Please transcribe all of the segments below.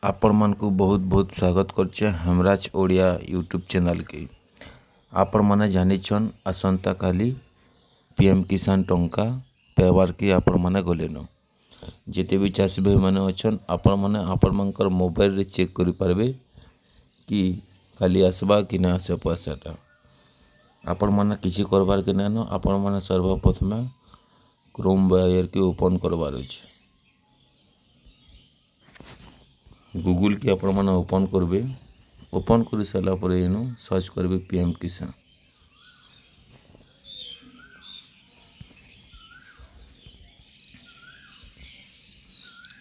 आपण मानकु बहुत बहुत स्वागत करछे हेमराज ओडिया यूट्यूब चैनल के। आपण माने जानिछन आसंता काली पीएम किसान टंका पेवार की आपण माने गलेन। जेते भी चाषी भाई माने अछन आपण माने आपण मंकर मोबाइल रे चेक करि पारबे कि खाली आसबा कि ना आसे पैसाटा। आपण माने किछि करबार के नानो आपण माने सर्वप्रथमे क्रोम ब्राउज़र के ओपन करबार अछि। गूगल की आपण माने ओपन करबे। ओपन कर सारा पर इनु सर्च करबे पीएम किसान।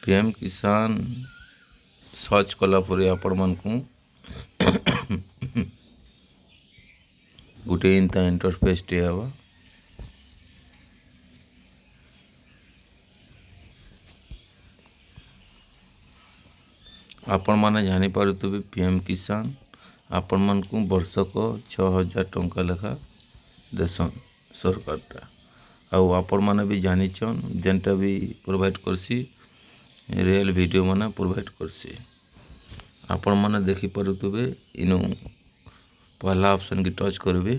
पीएम किसान सर्च कला पर आपण मानकु गुटे इंता इंटरफेस टे हवा। आपण माने जानी पारुतबे पीएम किसान आपण मानकु वर्षक 6000 टंका लेखा देसन सरकारटा। आउ आपण माने भी जानिछन जेनटा भी प्रोवाइड करसी रियल वीडियो माने प्रोवाइड करसी। आपण माने देखि पारुतबे इनु पहला ऑप्शन की टच करबे।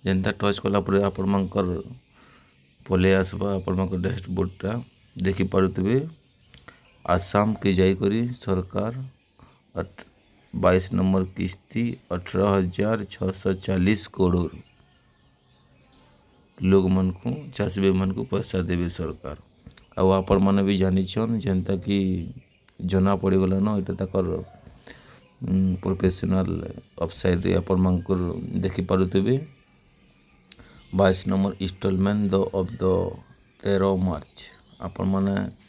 जेनता टच कला पर आपण मानकर पले आसबा आपण मानकर डैशबोर्डटा देखि पारुतबे। आसाम के जाई करी सरकार 22 नंबर किस्ती 18,640 करोड़ लोग मन को चाषी मन को पैसा देवे सरकार। आउ आपण माने भी जानिछन जेनता कि जना पड़ी गला न एटा तकर प्रोफेशनल वेबसाइट रे आपण मानकर देखि पारुतबे। 22 नंबर इंस्टॉलमेंट ऑफ द 13 मार्च आपण माने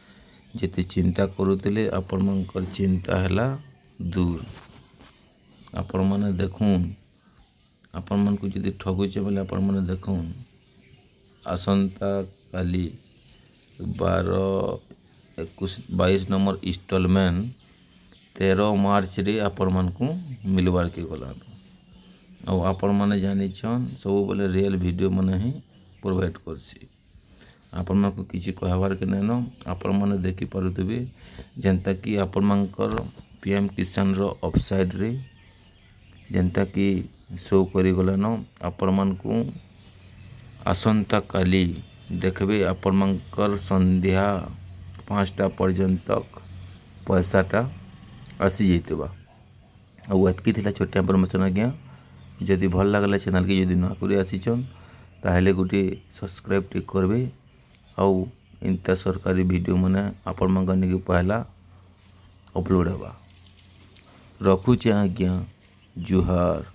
जेते चिंता करुतले आपण मानकर चिंता हैला दूर। आपण माने देखुन आपण मन को जदि ठगुचे बोले आपण माने देखुन आसंता काली 22 नंबर इंस्टॉलमेंट 13 मार्च रे आपण मन को मिलवार के गला। और आपण माने जानिछन सब बोले रियल वीडियो माने ही प्रोवाइड करसी। आपण मन को किछि कहबार के नैनो आपण माने देखि पारुतबे जेनता कि आपण मानकर पीएम किसान रो वेबसाइट रे जेनता कि शो करि गला न आपण मन को आसंता काली देखबे आपण मानकर संध्या 5टा पर्यंत तक पैसाटा आसी जैतबा। और एतकी थिला छोटा इनफॉरमेशन आज्ञा। जदि भल लागला चैनल के जदि न करी आसीचन ताहेले गुटे सब्सक्राइब टिक करबे। आउ इंता सरकारी वीडियो माने आपण मन के पहला अपलोड हेबा। रखुचे आज्ञा। जुहार।